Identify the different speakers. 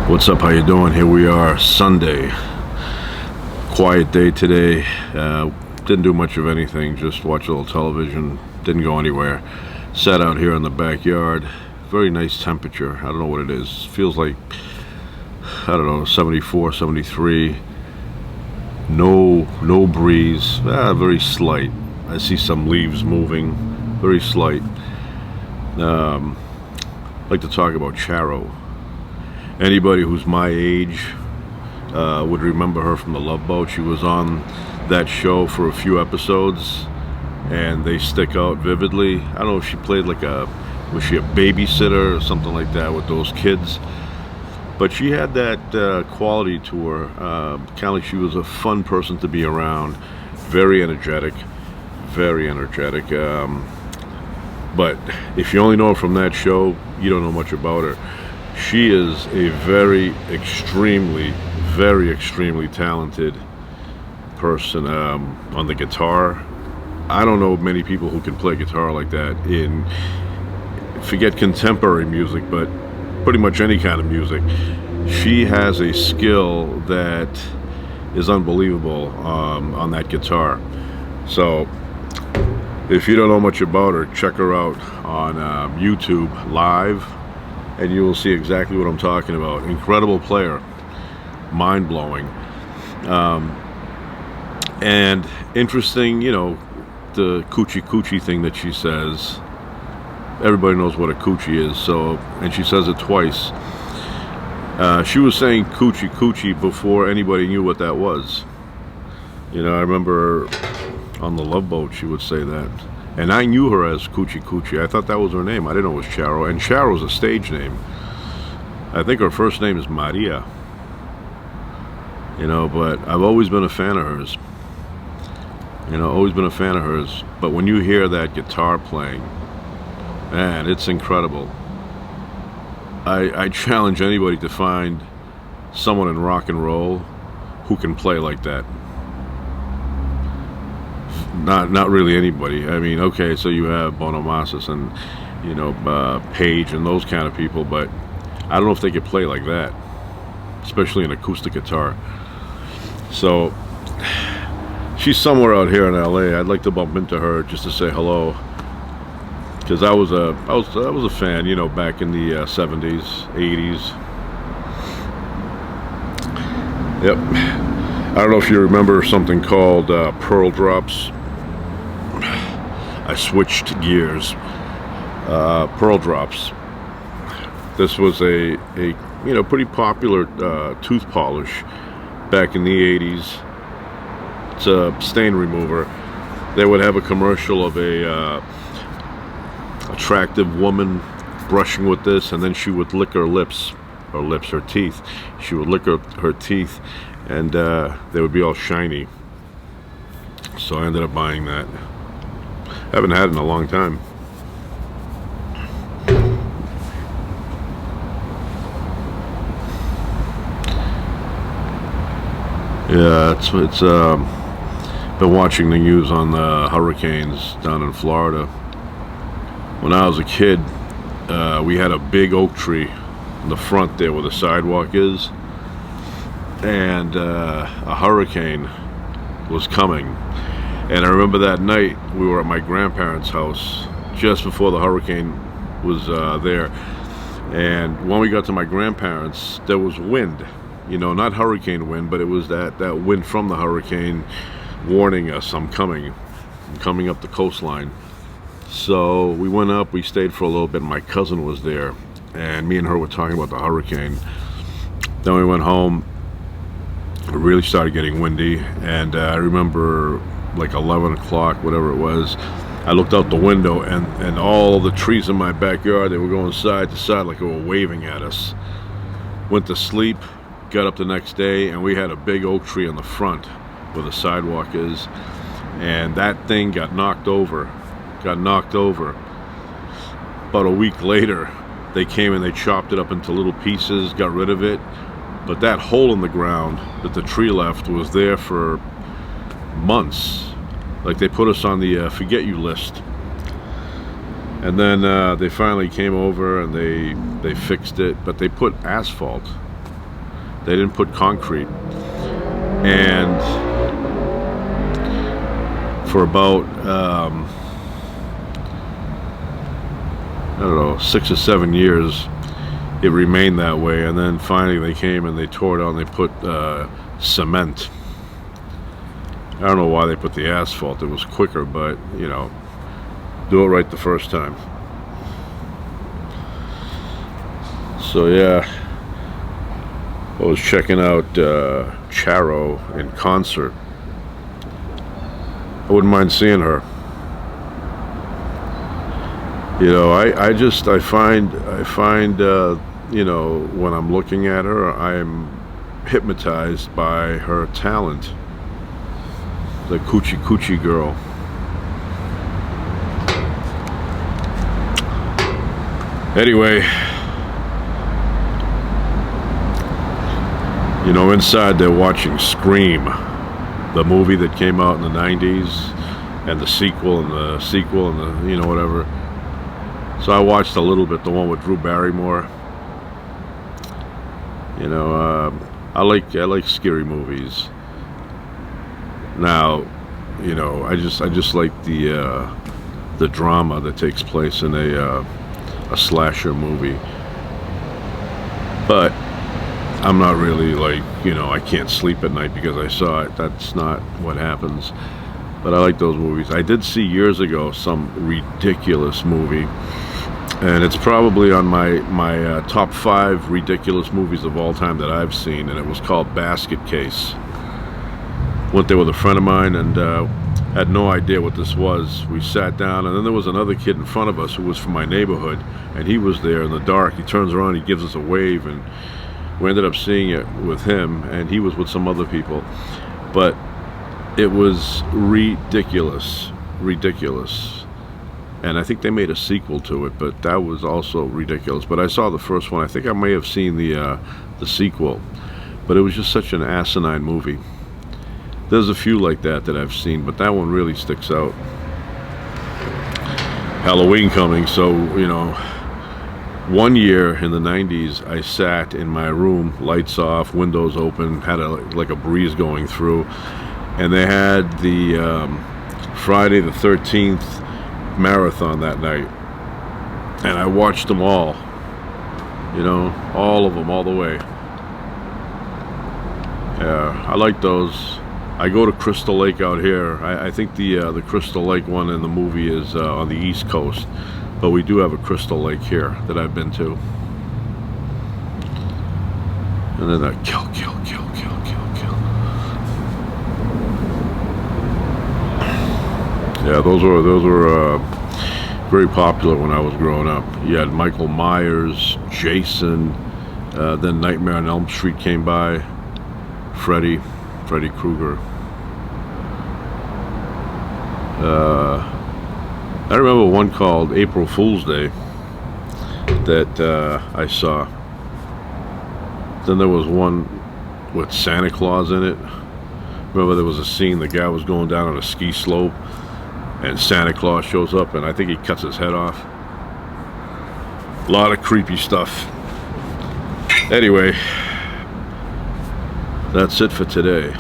Speaker 1: What's up? How you doing? Here we are, Sunday. Quiet day today. Didn't do much of anything. Just watch a little television. Didn't go anywhere. Sat out here in the backyard. Very nice temperature. I don't know what it is. Feels like, I don't know, 74, 73. No breeze. Very slight. I see some leaves moving. Very slight. I'd like to talk about Charo. Anybody who's my age would remember her from The Love Boat. She was on that show for a few episodes, and they stick out vividly. I don't know if she played was she a babysitter or something like that with those kids? But she had that quality to her, kind of like she was a fun person to be around. Very energetic, very energetic. But if you only know her from that show, you don't know much about her. She is a very extremely talented person on the guitar. I don't know many people who can play guitar like that forget contemporary music, but pretty much any kind of music. She has a skill that is unbelievable on that guitar. So if you don't know much about her, check her out on YouTube live, and you will see exactly what I'm talking about. Incredible player, mind-blowing, and interesting. The coochie thing that she says. Everybody knows what a coochie is, and she says it twice. She was saying coochie before anybody knew what that was. I remember on The Love Boat she would say that. And I knew her as Coochie. I thought that was her name. I didn't know it was Charo. And Charo's a stage name. I think her first name is Maria. But I've always been a fan of hers. Always been a fan of hers. But when you hear that guitar playing, man, it's incredible. I challenge anybody to find someone in rock and roll who can play like that. Not really anybody. I mean, okay, so you have Bonomasis and Page and those kind of people, but I don't know if they could play like that, especially an acoustic guitar. So she's somewhere out here in LA. I'd like to bump into her just to say hello, because I was a fan, back in the 70s, 80s. Yep. I don't know if you remember something called Pearl Drops. I switched gears. Pearl Drops. This was a pretty popular tooth polish back in the 80s. It's a stain remover. They would have a commercial of a attractive woman brushing with this, and then she would lick her her teeth. She would lick her teeth, and they would be all shiny. So I ended up buying that. Haven't had it in a long time. Yeah, it's been watching the news on the hurricanes down in Florida. When I was a kid, we had a big oak tree in the front there where the sidewalk is, and a hurricane was coming. And I remember that night we were at my grandparents' house just before the hurricane was there. And when we got to my grandparents', there was wind. Not hurricane wind, but it was that wind from the hurricane warning us, I'm coming up the coastline. So we went up, we stayed for a little bit. My cousin was there, and me and her were talking about the hurricane. Then we went home. It really started getting windy, and I remember like 11 o'clock, whatever it was, I looked out the window, and all the trees in my backyard, they were going side to side like they were waving at us. Went to sleep, got up the next day, and we had a big oak tree in the front where the sidewalk is, and that thing got knocked over. About a week later, they came and they chopped it up into little pieces, got rid of it, but that hole in the ground that the tree left was there for months. Like, they put us on the forget you list. And then they finally came over and they fixed it, but they put asphalt They didn't put concrete. And for about I don't know, 6 or 7 years, it remained that way. And then finally they came and they tore it out and they put cement. I don't know why they put the asphalt. It was quicker, but you know, do it right the first time. So yeah, I was checking out Charo in concert. I wouldn't mind seeing her. You know, I find you know, when I'm looking at her, I'm hypnotized by her talent. The coochie coochie girl. Anyway, you know, inside they're watching Scream, the movie that came out in the 90s, and the sequel and the sequel and the, you know, whatever. So I watched a little bit, the one with Drew Barrymore. You know, I like scary movies. Now, you know, I just like the drama that takes place in a slasher movie. But I'm not really like, you know, I can't sleep at night because I saw it. That's not what happens. But I like those movies. I did see years ago some ridiculous movie, and it's probably on my top 5 ridiculous movies of all time that I've seen, and it was called Basket Case. Went there with a friend of mine and had no idea what this was. We sat down, and then there was another kid in front of us who was from my neighborhood, and he was there in the dark. He turns around, he gives us a wave, and we ended up seeing it with him, and he was with some other people. But it was ridiculous. And I think they made a sequel to it, but that was also ridiculous. But I saw the first one. I think I may have seen the sequel, but it was just such an asinine movie. There's a few like that I've seen, but that one really sticks out. Halloween coming, so you know, one year in the 90s, I sat in my room, lights off, windows open, had like a breeze going through, and they had the Friday the 13th marathon that night, and I watched them all. You know, all of them, all the way. Yeah, I like those. I go to Crystal Lake out here. I think the Crystal Lake one in the movie is on the East Coast, but we do have a Crystal Lake here that I've been to. And then that kill. Yeah, those were very popular when I was growing up. You had Michael Myers, Jason, then Nightmare on Elm Street came by, Freddy Krueger. I remember one called April Fool's Day that I saw. Then there was one with Santa Claus in it. Remember there was a scene, the guy was going down on a ski slope and Santa Claus shows up and I think he cuts his head off. A lot of creepy stuff. Anyway, that's it for today.